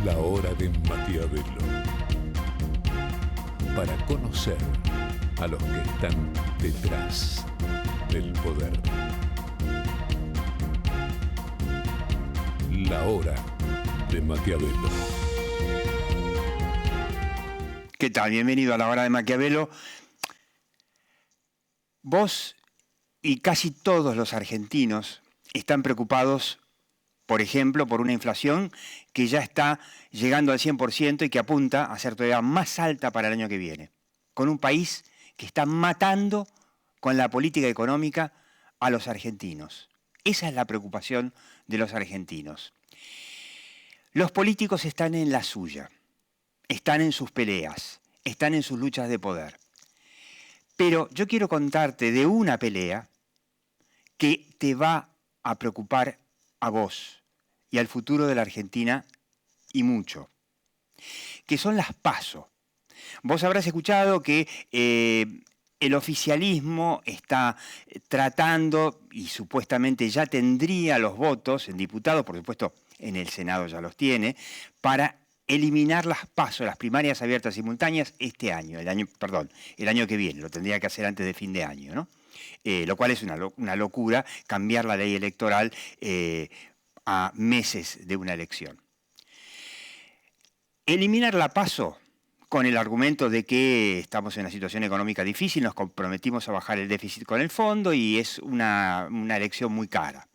La hora de Maquiavelo. Para conocer a los que están detrás del poder. La hora de Maquiavelo. ¿Qué tal? Bienvenido a la hora de Maquiavelo. Vos y casi todos los argentinos están preocupados, por ejemplo, por una inflación que ya está llegando al 100% y que apunta a ser todavía más alta para el año que viene, con un país que está matando con la política económica a los argentinos. Esa es la preocupación de los argentinos. Los políticos están en la suya, están en sus peleas, están en sus luchas de poder. Pero yo quiero contarte de una pelea que te va a preocupar a vos y al futuro de la Argentina y mucho, que son las PASO. Vos habrás escuchado que el oficialismo está tratando, y supuestamente ya tendría los votos en diputados, por supuesto en el Senado ya los tiene, para eliminar las PASO, las primarias abiertas simultáneas, el año que viene, lo tendría que hacer antes de fin de año, ¿no? Lo cual es una locura, cambiar la ley electoral a meses de una elección. Eliminar la PASO con el argumento de que estamos en una situación económica difícil, nos comprometimos a bajar el déficit con el fondo y es una elección muy cara.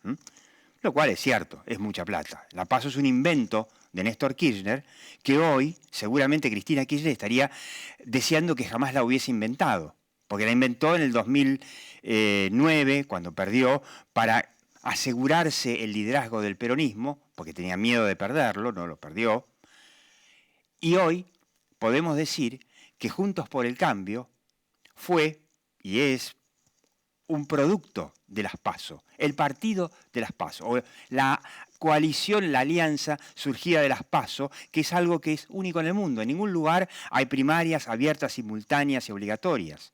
Lo cual es cierto, es mucha plata. La PASO es un invento de Néstor Kirchner, que hoy seguramente Cristina Kirchner estaría deseando que jamás la hubiese inventado, porque la inventó en el 2009, cuando perdió, para asegurarse el liderazgo del peronismo, porque tenía miedo de perderlo, no lo perdió. Y hoy podemos decir que Juntos por el Cambio fue y es un producto de las PASO, el partido de las PASO, o la coalición, la alianza surgida de las PASO, que es algo que es único en el mundo. En ningún lugar hay primarias abiertas, simultáneas y obligatorias.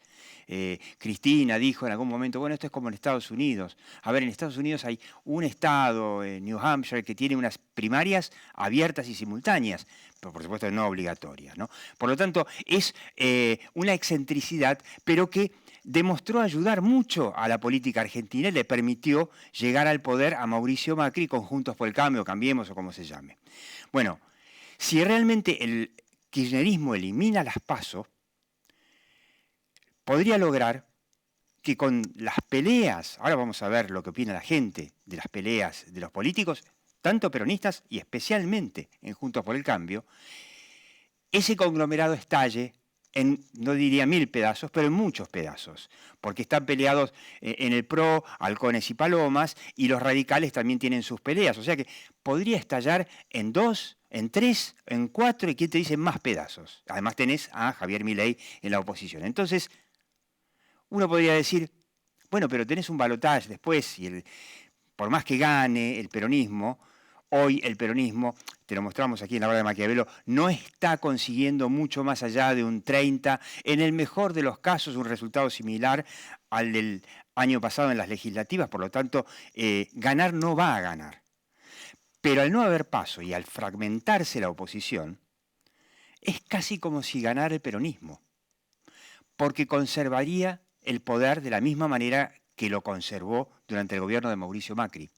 Cristina dijo en algún momento, bueno, esto es como en Estados Unidos. A ver, en Estados Unidos hay un estado, New Hampshire, que tiene unas primarias abiertas y simultáneas, pero por supuesto no obligatorias, ¿no? Por lo tanto, es una excentricidad, pero que demostró ayudar mucho a la política argentina y le permitió llegar al poder a Mauricio Macri con Juntos por el Cambio, Cambiemos o como se llame. Bueno, si realmente el kirchnerismo elimina las PASO, podría lograr que con las peleas, ahora vamos a ver lo que opina la gente de las peleas de los políticos, tanto peronistas y especialmente en Juntos por el Cambio, ese conglomerado estalle en, no diría 1000 pedazos, pero en muchos pedazos, porque están peleados en el PRO, halcones y palomas, y los radicales también tienen sus peleas, o sea que podría estallar en 2, en 3, en 4, y ¿quién te dice más pedazos? Además tenés a Javier Milei en la oposición. Entonces, uno podría decir, bueno, pero tenés un balotaje después, y por más que gane el peronismo, hoy el peronismo, te lo mostramos aquí en la hora de Maquiavelo, no está consiguiendo mucho más allá de un 30, en el mejor de los casos un resultado similar al del año pasado en las legislativas, por lo tanto, ganar no va a ganar. Pero al no haber PASO y al fragmentarse la oposición, es casi como si ganara el peronismo, porque conservaría el poder de la misma manera que lo conservó durante el gobierno de Mauricio Macri.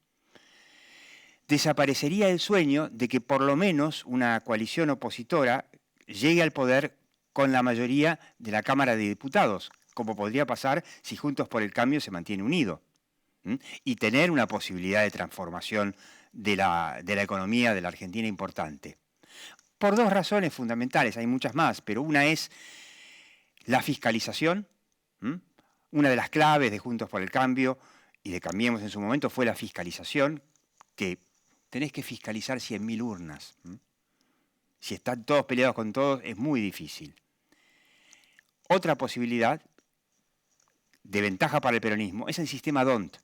Desaparecería el sueño de que por lo menos una coalición opositora llegue al poder con la mayoría de la Cámara de Diputados, como podría pasar si Juntos por el Cambio se mantiene unido, y tener una posibilidad de transformación de la economía de la Argentina importante. Por dos razones fundamentales, hay muchas más, pero una es la fiscalización. Una de las claves de Juntos por el Cambio y de Cambiemos en su momento fue la fiscalización, que tenés que fiscalizar 100.000 urnas. Si están todos peleados con todos, es muy difícil. Otra posibilidad de ventaja para el peronismo es el sistema DONT.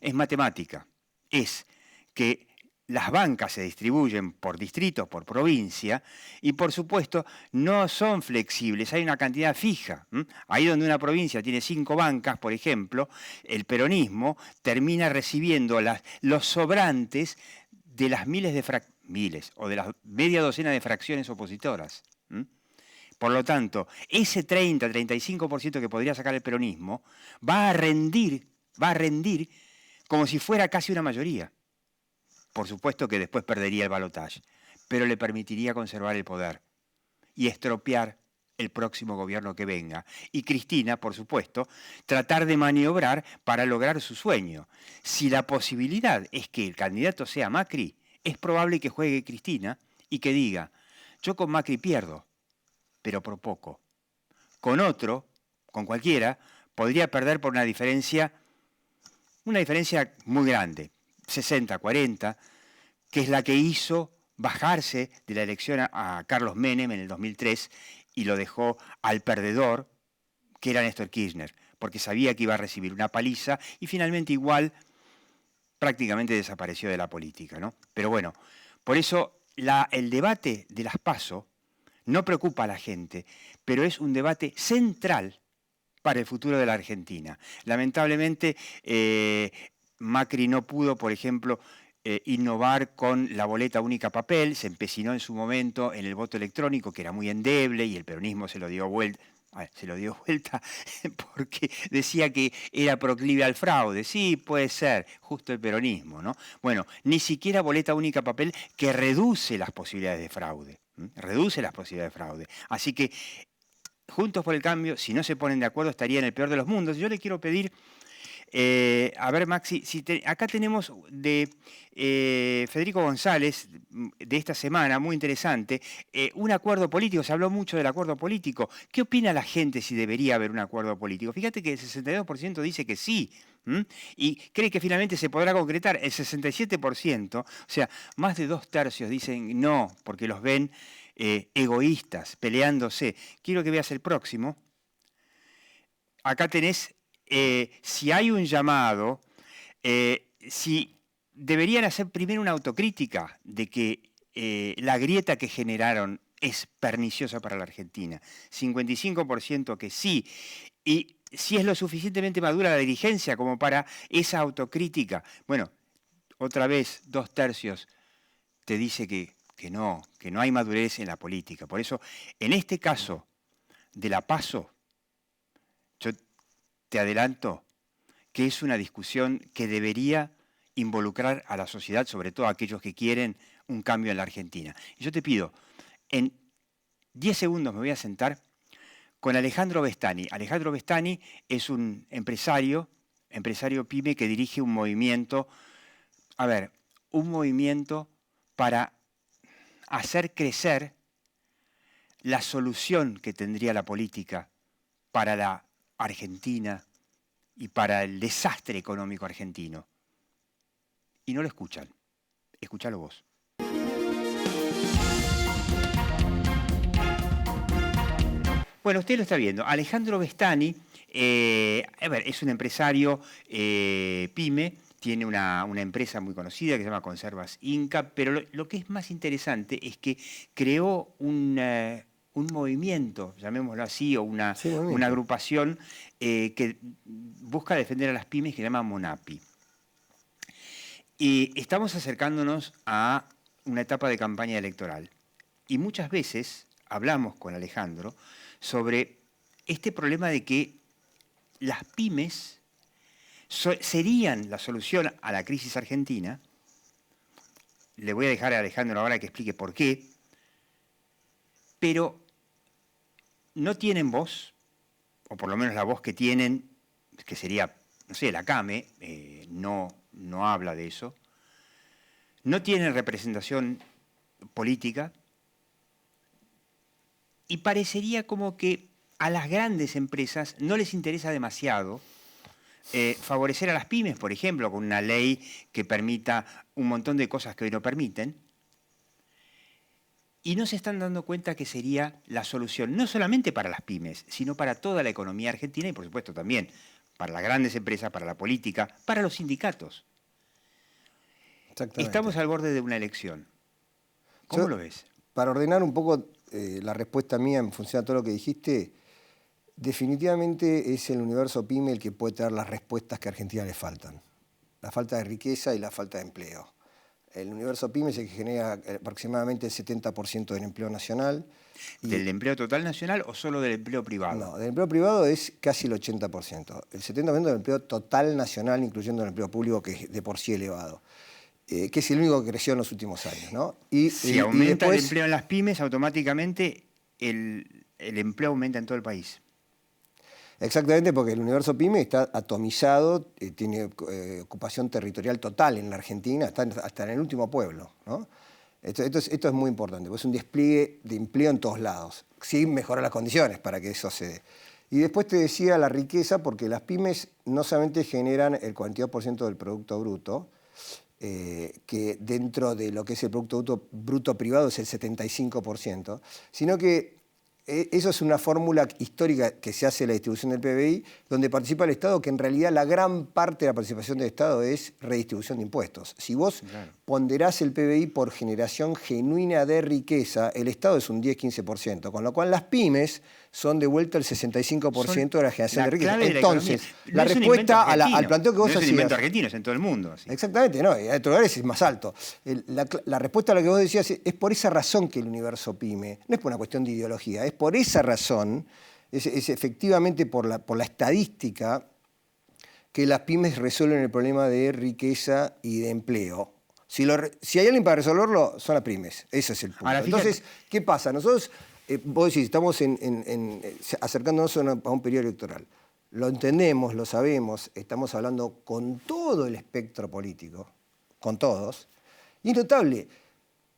Es matemática. Es que las bancas se distribuyen por distrito, por provincia, y por supuesto no son flexibles, hay una cantidad fija. Ahí donde una provincia tiene 5 bancas, por ejemplo, el peronismo termina recibiendo los sobrantes de las miles o de las media docena de fracciones opositoras. Por lo tanto, ese 30-35% que podría sacar el peronismo va a rendir como si fuera casi una mayoría. Por supuesto que después perdería el balotaje, pero le permitiría conservar el poder y estropear el próximo gobierno que venga. Y Cristina, por supuesto, tratar de maniobrar para lograr su sueño. Si la posibilidad es que el candidato sea Macri, es probable que juegue Cristina y que diga, yo con Macri pierdo, pero por poco. Con otro, con cualquiera, podría perder por una diferencia muy grande, 60-40, que es la que hizo bajarse de la elección a Carlos Menem en el 2003 y lo dejó al perdedor, que era Néstor Kirchner, porque sabía que iba a recibir una paliza y finalmente igual prácticamente desapareció de la política, ¿no? Pero bueno, por eso el debate de las PASO no preocupa a la gente, pero es un debate central para el futuro de la Argentina. Lamentablemente, Macri no pudo, por ejemplo, innovar con la boleta única papel, se empecinó en su momento en el voto electrónico, que era muy endeble, y el peronismo se lo dio vuelta. Porque decía que era proclive al fraude. Sí, puede ser, justo el peronismo, ¿no? Bueno, ni siquiera boleta única papel, que reduce las posibilidades de fraude. Reduce las posibilidades de fraude. Así que Juntos por el Cambio, si no se ponen de acuerdo, estaría en el peor de los mundos. Yo le quiero pedir, a ver, Maxi, acá tenemos de Federico González, de esta semana, muy interesante, un acuerdo político. Se habló mucho del acuerdo político. ¿Qué opina la gente si debería haber un acuerdo político? Fíjate que el 62% dice que sí, y cree que finalmente se podrá concretar. El 67%, o sea, más de 2/3 dicen no, porque los ven egoístas, peleándose. Quiero que veas el próximo. Acá tenés, si hay un llamado, si deberían hacer primero una autocrítica de que la grieta que generaron es perniciosa para la Argentina. 55% que sí. Y si es lo suficientemente madura la dirigencia como para esa autocrítica. Bueno, otra vez, 2/3 te dice que no hay madurez en la política. Por eso, en este caso de la PASO, yo te adelanto que es una discusión que debería involucrar a la sociedad, sobre todo a aquellos que quieren un cambio en la Argentina. Y yo te pido, en 10 segundos me voy a sentar con Alejandro Bestani. Alejandro Bestani es un empresario pyme que dirige un movimiento para hacer crecer la solución que tendría la política para la Argentina y para el desastre económico argentino. Y no lo escuchan. Escúchalo vos. Bueno, usted lo está viendo. Alejandro Bestani es un empresario pyme. Tiene una empresa muy conocida que se llama Conservas Inca, pero lo que es más interesante es que creó un movimiento, llamémoslo así, o una agrupación que busca defender a las pymes, que se llama Monapi. Y estamos acercándonos a una etapa de campaña electoral. Y muchas veces hablamos con Alejandro sobre este problema de que las pymes serían la solución a la crisis argentina. Le voy a dejar a Alejandro ahora que explique por qué, pero no tienen voz, o por lo menos la voz que tienen, que sería, no sé, la CAME, no habla de eso, no tienen representación política, y parecería como que a las grandes empresas no les interesa demasiado favorecer a las pymes, por ejemplo, con una ley que permita un montón de cosas que hoy no permiten, y no se están dando cuenta que sería la solución, no solamente para las pymes, sino para toda la economía argentina y, por supuesto, también para las grandes empresas, para la política, para los sindicatos. Estamos al borde de una elección. ¿Cómo lo ves? Para ordenar un poco la respuesta mía en función a todo lo que dijiste, definitivamente es el universo pyme el que puede traer las respuestas que a Argentina le faltan. La falta de riqueza y la falta de empleo. El universo PYME es el que genera aproximadamente el 70% del empleo nacional. ¿Del empleo total nacional o solo del empleo privado? No, del empleo privado es casi el 80%. El 70% del empleo total nacional, incluyendo el empleo público, que es de por sí elevado. Que es el único que creció en los últimos años, ¿no? Si aumenta el empleo en las pymes, automáticamente el empleo aumenta en todo el país. Exactamente, porque el universo PYME está atomizado, tiene ocupación territorial total en la Argentina, está hasta en el último pueblo, ¿no? Esto es muy importante, porque es un despliegue de empleo en todos lados, sin mejorar las condiciones para que eso se dé. Y después te decía la riqueza, porque las pymes no solamente generan el 42% del Producto Bruto, que dentro de lo que es el Producto Bruto privado es el 75%, sino que eso es una fórmula histórica que se hace en la distribución del PBI, donde participa el Estado, que en realidad la gran parte de la participación del Estado es redistribución de impuestos. Si vos ponderás el PBI por generación genuina de riqueza, el Estado es un 10-15%, con lo cual las pymes son de vuelta el 65% de la generación de riqueza. Entonces, la respuesta al planteo que vos hacías... No es un invento argentino, es en todo el mundo. Así. Exactamente, no, en otros lugares es más alto. La respuesta a lo que vos decías es por esa razón que el universo PYME, no es por una cuestión de ideología, es por esa razón, es efectivamente por la estadística que las pymes resuelven el problema de riqueza y de empleo. Si hay alguien para resolverlo, son las pymes. Ese es el punto. Ahora, entonces, ¿qué pasa? Nosotros, vos decís, estamos acercándonos a un periodo electoral. Lo entendemos, lo sabemos, estamos hablando con todo el espectro político, con todos, y es notable,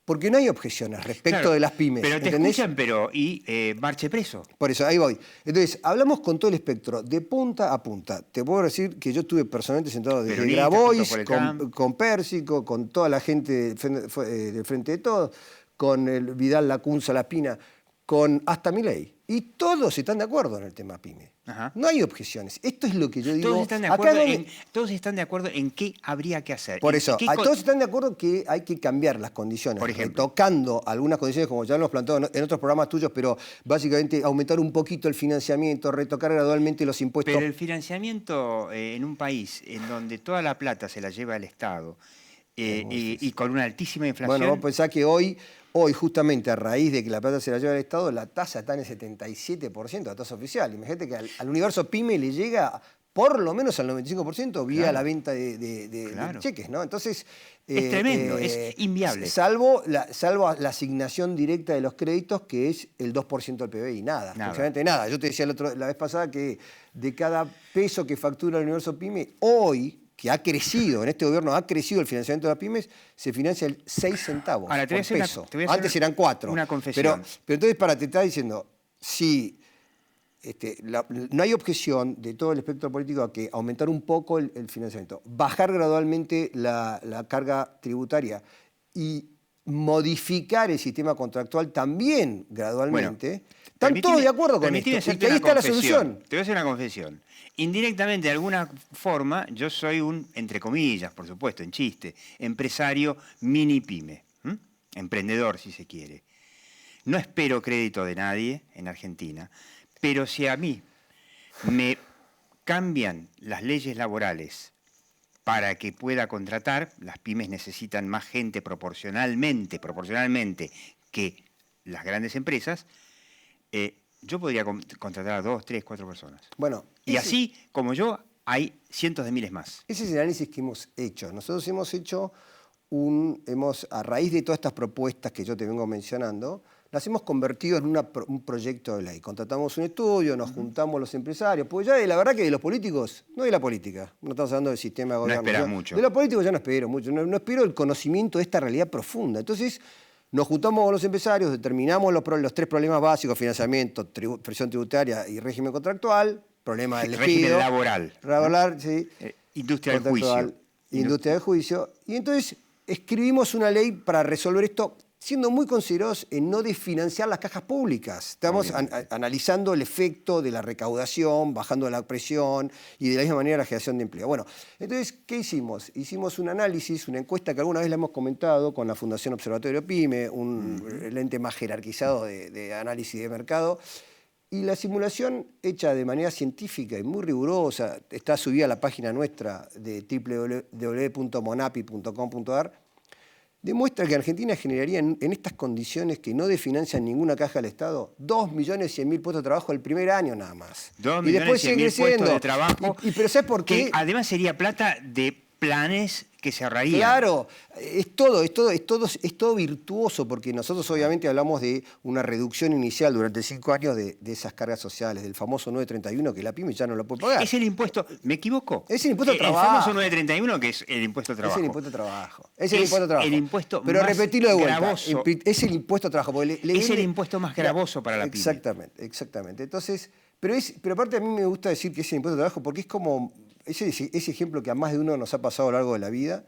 porque no hay objeciones respecto de las pymes. Pero te ¿entendés? escuchan, marche preso. Por eso, ahí voy. Entonces, hablamos con todo el espectro, de punta a punta. Te puedo decir que yo estuve personalmente sentado desde Grabois, con Pérsico, con toda la gente del Frente de Todos, con el Vidal Lacunza Lapina, con hasta Milei. Y todos están de acuerdo en el tema PYME. Ajá. No hay objeciones. Esto es lo que yo digo. Todos están de acuerdo en qué habría que hacer. Por eso, todos están de acuerdo que hay que cambiar las condiciones. Por ejemplo, tocando algunas condiciones, como ya lo hemos planteado en otros programas tuyos, pero básicamente aumentar un poquito el financiamiento, retocar gradualmente los impuestos. Pero el financiamiento en un país en donde toda la plata se la lleva el Estado y con una altísima inflación... Bueno, vos pensás que hoy, justamente a raíz de que la plata se la lleva el Estado, la tasa está en el 77%, la tasa oficial. Imagínate que al universo PYME le llega por lo menos al 95% vía la venta de cheques, ¿no? Entonces... es tremendo, es inviable. Salvo la asignación directa de los créditos, que es el 2% del PBI. Nada, absolutamente nada. Yo te decía la vez pasada que de cada peso que factura el universo PYME, hoy, que ha crecido, en este gobierno ha crecido el financiamiento de las pymes, se financia el 6 centavos Ahora, por peso. Antes eran 4. Una confesión. Pero entonces, te está diciendo, si no hay objeción de todo el espectro político a que aumentar un poco el financiamiento, bajar gradualmente la carga tributaria y modificar el sistema contractual también gradualmente, están todos de acuerdo con esto. Y que ahí está la solución. Te voy a hacer una confesión. Indirectamente, de alguna forma, yo soy un, entre comillas, por supuesto, en chiste, empresario mini pyme, emprendedor, si se quiere. No espero crédito de nadie en Argentina, pero si a mí me cambian las leyes laborales para que pueda contratar, las pymes necesitan más gente proporcionalmente que las grandes empresas, yo podría contratar a 2, 3, 4 personas. Bueno, y así como yo, hay cientos de miles más. Ese es el análisis que hemos hecho. Nosotros hemos hecho a raíz de todas estas propuestas que yo te vengo mencionando, las hemos convertido en un proyecto de ley. Contratamos un estudio, nos juntamos los empresarios, porque ya la verdad que de los políticos, no de la política, no estamos hablando del sistema de gobierno. No esperas mucho. De los políticos ya no espero mucho, no espero el conocimiento de esta realidad profunda. Entonces, nos juntamos con los empresarios, determinamos los 3 problemas básicos: financiamiento, presión tributaria y régimen contractual, problema del despido. Régimen laboral. Sí. Industria del juicio. Industria del juicio. Y entonces escribimos una ley para resolver esto, siendo muy considerados en no desfinanciar las cajas públicas. Estamos analizando el efecto de la recaudación, bajando la presión y de la misma manera la generación de empleo. Bueno, entonces, ¿qué hicimos? Hicimos un análisis, una encuesta que alguna vez la hemos comentado con la Fundación Observatorio PYME, el ente más jerarquizado de análisis de mercado. Y la simulación hecha de manera científica y muy rigurosa, está subida a la página nuestra de www.monapi.com.ar, demuestra que Argentina generaría en estas condiciones que no desfinancian ninguna caja del Estado 2.100.000 puestos de trabajo el primer año nada más. 2.100.000 puestos de trabajo. Pero ¿sabes por qué? Que además sería plata de planes que se ahorrarían. Claro, es todo virtuoso, porque nosotros obviamente hablamos de una reducción inicial durante 5 años de esas cargas sociales, del famoso 931, que la pyme ya no lo puede pagar. Es el impuesto, ¿me equivoco? Es el impuesto al El trabajo. famoso 931, que es el impuesto al trabajo. Es el impuesto al trabajo. Es el impuesto al trabajo. El impuesto pero más repetilo de vuelta. gravoso. Es el impuesto al trabajo. Es el impuesto más gravoso para la pyme. Exactamente, exactamente. Entonces, pero aparte a mí me gusta decir que es el impuesto al trabajo porque es como ese ejemplo que a más de uno nos ha pasado a lo largo de la vida.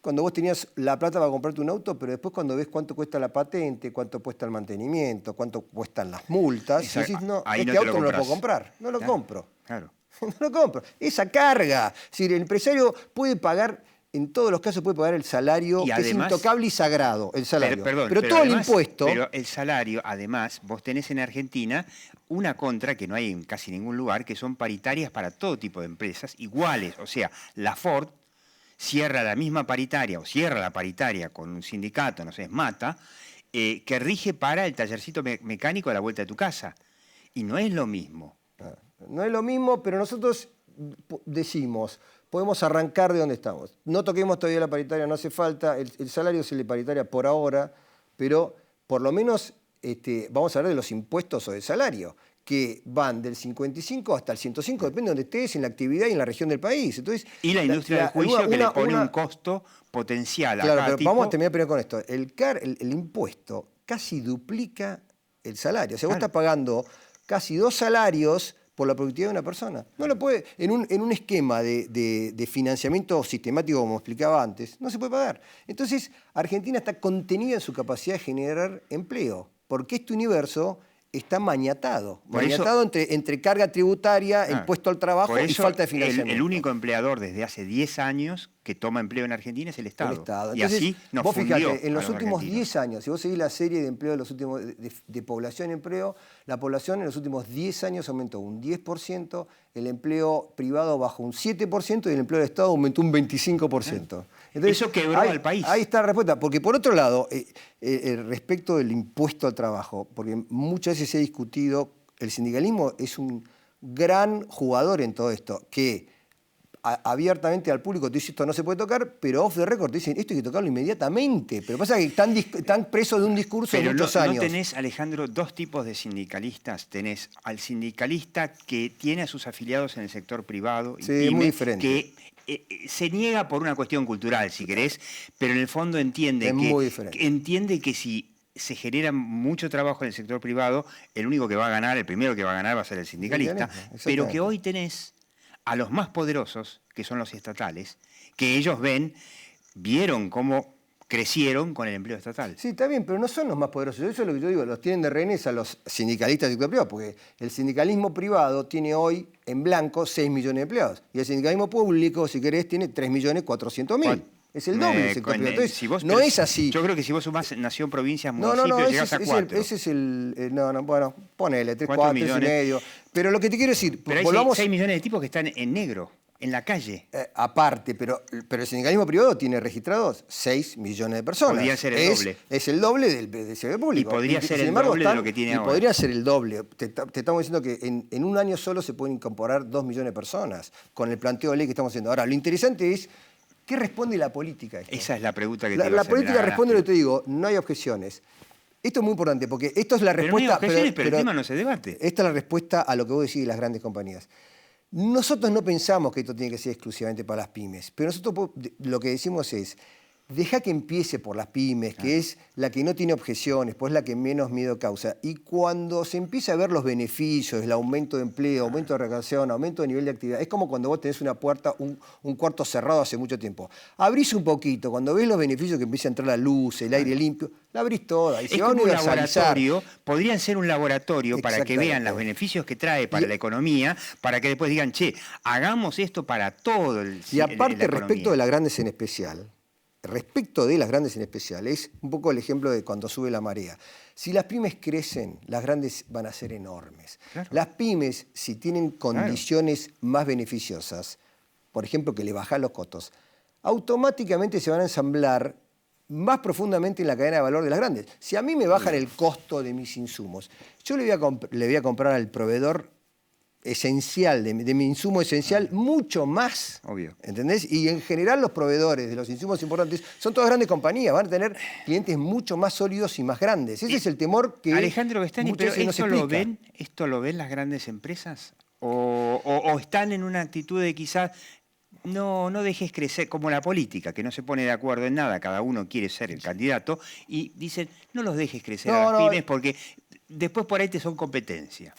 Cuando vos tenías la plata para comprarte un auto, pero después cuando ves cuánto cuesta la patente, cuánto cuesta el mantenimiento, cuánto cuestan las multas, decís, no, este auto no lo puedo comprar, no lo compro. Claro. No lo compro. Esa carga. Es decir, el empresario puede pagar, en todos los casos puede pagar el salario, Y que además, es intocable y sagrado, el salario. Pero todo además, el impuesto... Pero el salario, además, vos tenés en Argentina una contra que no hay en casi ningún lugar, que son paritarias para todo tipo de empresas, iguales. O sea, la Ford cierra la misma paritaria o cierra la paritaria con un sindicato, no sé, es Mata, que rige para el tallercito mecánico a la vuelta de tu casa. Y no es lo mismo. No es lo mismo, pero nosotros decimos, podemos arrancar de donde estamos. No toquemos todavía la paritaria, no hace falta, el salario es el de paritaria por ahora, pero por lo menos vamos a hablar de los impuestos o del salario, que van del 55 hasta el 105, depende de donde estés, en la actividad y en la región del país. Entonces, y la industria del juicio que le pone un costo potencial a claro, cada pero tipo. vamos a terminar primero con esto. El impuesto casi duplica el salario. O sea, vos estás pagando casi 2 salarios por la productividad de una persona. No lo puede, en un esquema de financiamiento sistemático, como explicaba antes, no se puede pagar. Entonces, Argentina está contenida en su capacidad de generar empleo, porque este universo está maniatado entre carga tributaria, impuesto al trabajo y falta de financiamiento. El único empleador desde hace 10 años que toma empleo en Argentina es el Estado. Entonces, y así nos vos fundió fijate, en a los últimos argentinos. 10 años, si vos seguís la serie de empleo de los últimos de población y empleo, la población en los últimos 10 años aumentó un 10%, el empleo privado bajó un 7% y el empleo del Estado aumentó un 25%. Entonces, eso quebró al país. Ahí está la respuesta. Porque por otro lado, respecto del impuesto al trabajo, porque muchas veces se ha discutido, el sindicalismo es un gran jugador en todo esto, que abiertamente al público te dice esto no se puede tocar, pero off the record te dicen esto hay que tocarlo inmediatamente. Pero pasa que están presos de un discurso de muchos años. ¿No tenés, Alejandro, dos tipos de sindicalistas? Tenés al sindicalista que tiene a sus afiliados en el sector privado y pyme, muy diferente. Que se niega por una cuestión cultural, si querés, pero en el fondo entiende que si se genera mucho trabajo en el sector privado, el único que va a ganar, el primero que va a ganar va a ser el sindicalista, pero que hoy tenés a los más poderosos, que son los estatales, que ellos vieron cómo crecieron con el empleo estatal. Sí, está bien, pero no son los más poderosos. Eso es lo que yo digo, los tienen de rehenes a los sindicalistas del sector privado, porque el sindicalismo privado tiene hoy en blanco 6 millones de empleados, y el sindicalismo público, si querés, tiene 3.400.000. Es el doble del sector privado. Entonces, no es así. Yo creo que si vos sumás nación, provincias, municipios, llegás a 4. Ese es bueno, ponele, 3, 4 y medio. Pero lo que te quiero decir, pero hay 6 millones de tipos que están en negro, en la calle. Aparte, pero el sindicalismo privado tiene registrados 6 millones de personas. Podría ser el doble. Es el doble del sector público. Y podría ser el doble de lo que tiene ahora. Podría ser el doble. Te estamos diciendo que en un año solo se pueden incorporar 2 millones de personas con el planteo de ley que estamos haciendo. Ahora, lo interesante es, ¿qué responde la política a esto? Esa es la pregunta que te digo. La política responde lo que te digo, no hay objeciones. Esto es muy importante, porque esto es la respuesta... Pero no hay objeciones, pero el tema no se debate. Esta es la respuesta a lo que vos decís de las grandes compañías. Nosotros no pensamos que esto tiene que ser exclusivamente para las pymes, pero nosotros lo que decimos es, deja que empiece por las pymes, que es la que no tiene objeciones, pues la que menos miedo causa. Y cuando se empieza a ver los beneficios, el aumento de empleo, aumento de recaudación, aumento de nivel de actividad, es como cuando vos tenés una puerta, un cuarto cerrado hace mucho tiempo. Abrís un poquito, cuando ves los beneficios que empieza a entrar la luz, el aire limpio, la abrís toda. Y es como un laboratorio, podrían ser un laboratorio para que vean los beneficios que trae para la economía, para que después digan, che, hagamos esto para todo el Y aparte, respecto de las grandes en especial, es un poco el ejemplo de cuando sube la marea. Si las pymes crecen, las grandes van a ser enormes. Claro. Las pymes, si tienen condiciones más beneficiosas, por ejemplo, que le bajan los costos, automáticamente se van a ensamblar más profundamente en la cadena de valor de las grandes. Si a mí me bajan el costo de mis insumos, yo le voy a comprar al proveedor esencial, de mi insumo esencial, mucho más. Obvio. ¿Entendés? Y en general los proveedores de los insumos importantes son todas grandes compañías, van a tener clientes mucho más sólidos y más grandes. Ese es el temor que Alejandro Bestani, muchas pero veces no se explica. ¿esto lo ven las grandes empresas? ¿O están en una actitud de quizás no dejes crecer, como la política, que no se pone de acuerdo en nada, cada uno quiere ser el candidato, y dicen, no los dejes crecer a las pymes porque después por ahí te son competencia?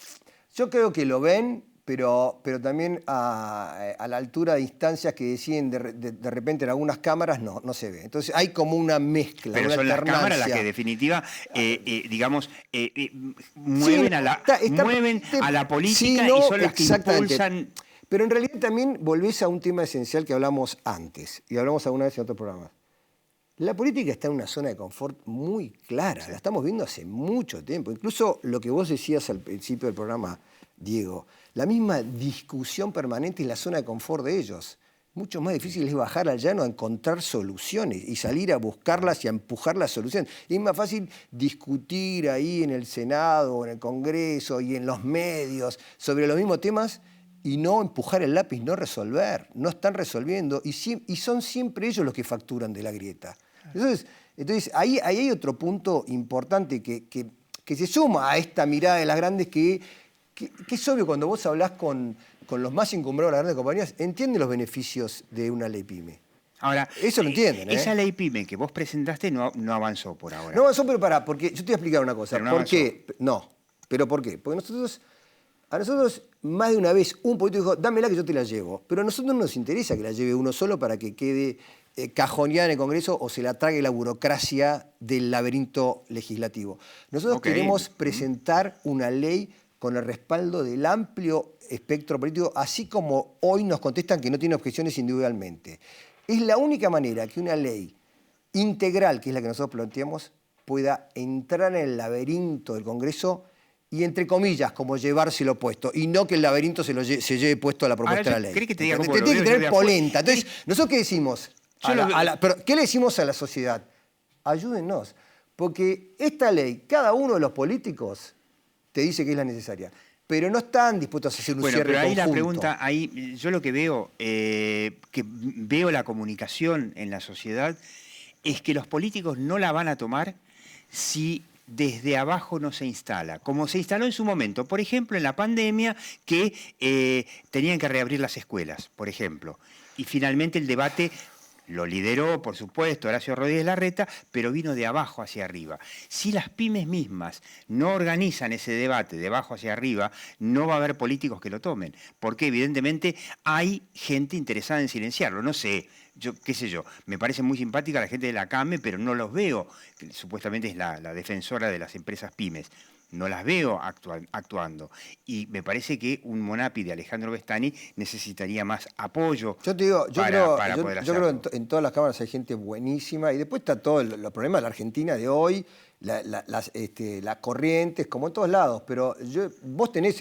Yo creo que lo ven, pero también a la altura de instancias que deciden de repente en algunas cámaras no se ve. Entonces hay como una mezcla, pero una son las alternancia. cámaras las que en definitiva, digamos, mueven, sí, mueven a la política sí, y son las que impulsan. Pero en realidad también volvés a un tema esencial que hablamos antes, y hablamos alguna vez en otros programas. La política está en una zona de confort muy clara, la estamos viendo hace mucho tiempo. Incluso lo que vos decías al principio del programa, Diego, la misma discusión permanente en la zona de confort de ellos. Mucho más difícil es bajar al llano a encontrar soluciones y salir a buscarlas y a empujar las soluciones. Y es más fácil discutir ahí en el Senado, en el Congreso y en los medios sobre los mismos temas y no empujar el lápiz, no resolver. No están resolviendo y son siempre ellos los que facturan de la grieta. Entonces ahí hay otro punto importante que se suma a esta mirada de las grandes que es obvio cuando vos hablás con los más encumbrados de las grandes compañías, entienden los beneficios de una ley PYME. Ahora, eso lo entienden. Esa ley PYME que vos presentaste no avanzó por ahora. No avanzó, pero porque yo te voy a explicar una cosa. Pero no ¿Por avanzó. qué? No, pero ¿por qué? Porque a nosotros más de una vez un político dijo, dámela que yo te la llevo. Pero a nosotros no nos interesa que la lleve uno solo para que quede cajoneada en el Congreso o se la trague la burocracia del laberinto legislativo. Nosotros queremos presentar una ley con el respaldo del amplio espectro político, así como hoy nos contestan que no tiene objeciones individualmente. Es la única manera que una ley integral, que es la que nosotros planteamos, pueda entrar en el laberinto del Congreso y, entre comillas, como llevárselo puesto, y no que el laberinto se lleve puesto a la propuesta de la ley. ¿Crees que te diga cómo Tiene que tener polenta. Entonces, Entonces, ¿nosotros qué decimos? ¿Qué le decimos a la sociedad? Ayúdennos, porque esta ley, cada uno de los políticos te dice que es la necesaria, pero no están dispuestos a hacer un cierre pero ahí conjunto. la pregunta, ahí yo lo que veo, que veo la comunicación en la sociedad, es que los políticos no la van a tomar si desde abajo no se instala, como se instaló en su momento, por ejemplo, en la pandemia, que tenían que reabrir las escuelas, por ejemplo, y finalmente el debate lo lideró, por supuesto, Horacio Rodríguez Larreta, pero vino de abajo hacia arriba. Si las pymes mismas no organizan ese debate de abajo hacia arriba, no va a haber políticos que lo tomen, porque evidentemente hay gente interesada en silenciarlo. No sé, qué sé yo, me parece muy simpática la gente de la CAME, pero no los veo, que supuestamente es la defensora de las empresas pymes. No las veo actuando. Y me parece que un Monapi de Alejandro Bestani necesitaría más apoyo. Yo te digo, yo creo que en todas las cámaras hay gente buenísima y después está todo los problemas de la Argentina de hoy, las corrientes, como en todos lados. Pero vos tenés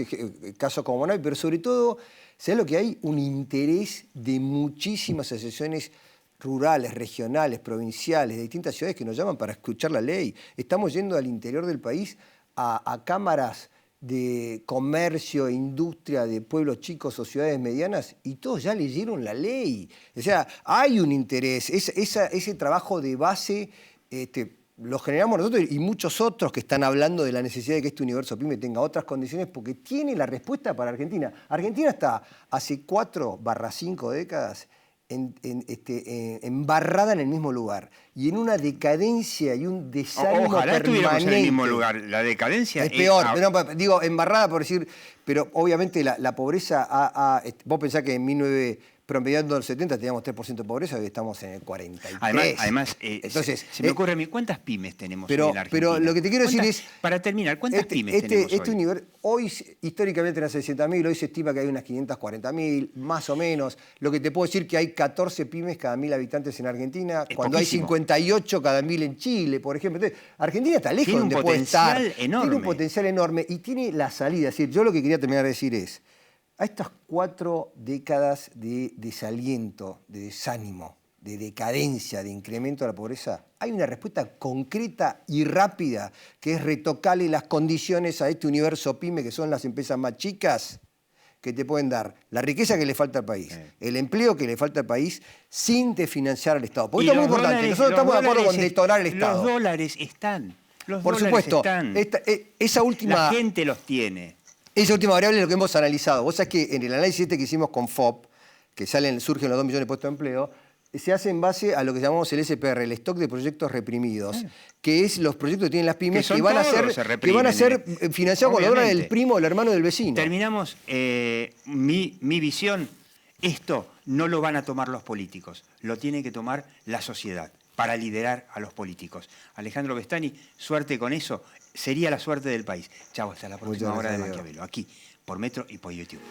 casos como Monapi, pero sobre todo, ¿sabés lo que hay? Un interés de muchísimas asociaciones rurales, regionales, provinciales, de distintas ciudades que nos llaman para escuchar la ley. Estamos yendo al interior del país a cámaras de comercio e industria de pueblos chicos o ciudades medianas y todos ya leyeron la ley. O sea, hay un interés. Ese trabajo de base lo generamos nosotros y muchos otros que están hablando de la necesidad de que este universo PYME tenga otras condiciones porque tiene la respuesta para Argentina. Argentina está hace 4/5 décadas embarrada en el mismo lugar y en una decadencia y un desánimo ojalá estuviéramos permanente. en el mismo lugar. La decadencia es peor. Digo, embarrada por decir, pero obviamente la pobreza vos pensás que en promediando en los 70 teníamos 3% de pobreza, hoy estamos en el 43%. Además entonces, se me ocurre a mí, ¿cuántas pymes tenemos en la Argentina? Pero lo que te quiero decir es... Para terminar, ¿cuántas pymes tenemos hoy? Hoy históricamente eran 60.000, hoy se estima que hay unas 540.000, más o menos. Lo que te puedo decir es que hay 14 pymes cada 1.000 habitantes en Argentina, cuando poquísimo. Hay 58 cada 1.000 en Chile, por ejemplo. Entonces, Argentina está lejos de donde puede estar. Tiene un potencial enorme y tiene la salida. Es decir, yo lo que quería terminar de decir es, a estas 4 décadas de desaliento, de desánimo, de decadencia, de incremento de la pobreza, hay una respuesta concreta y rápida, que es retocarle las condiciones a este universo pyme, que son las empresas más chicas, que te pueden dar la riqueza que le falta al país, el empleo que le falta al país, sin desfinanciar al Estado. Porque esto es muy importante. Nosotros estamos de acuerdo con detonar el Estado. Los dólares están. Por supuesto, esa última... La gente los tiene. Esa última variable es lo que hemos analizado. Vos sabés que en el análisis que hicimos con FOP, que surgen los 2 millones de puestos de empleo, se hace en base a lo que llamamos el SPR, el stock de proyectos reprimidos, que es los proyectos que tienen las pymes que van a ser financiados con los dólares del primo o el hermano del vecino. Terminamos mi visión. Esto no lo van a tomar los políticos, lo tiene que tomar la sociedad para liderar a los políticos. Alejandro Bestani, suerte con eso. Sería la suerte del país. Chau, hasta la próxima hora de Maquiavelo. Aquí, por Metro y por YouTube.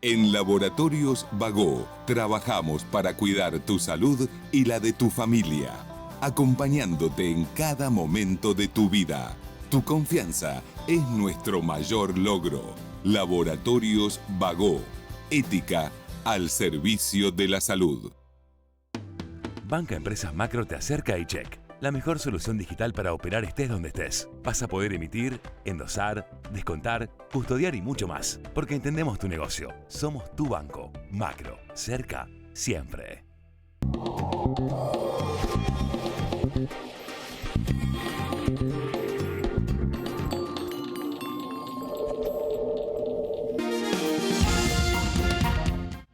En Laboratorios Bagó trabajamos para cuidar tu salud y la de tu familia, acompañándote en cada momento de tu vida. Tu confianza es nuestro mayor logro. Laboratorios Bagó, ética al servicio de la salud. Banca Empresas Macro te acerca a iCheck, la mejor solución digital para operar estés donde estés. Vas a poder emitir, endosar, descontar, custodiar y mucho más, porque entendemos tu negocio. Somos tu banco. Macro, cerca, siempre.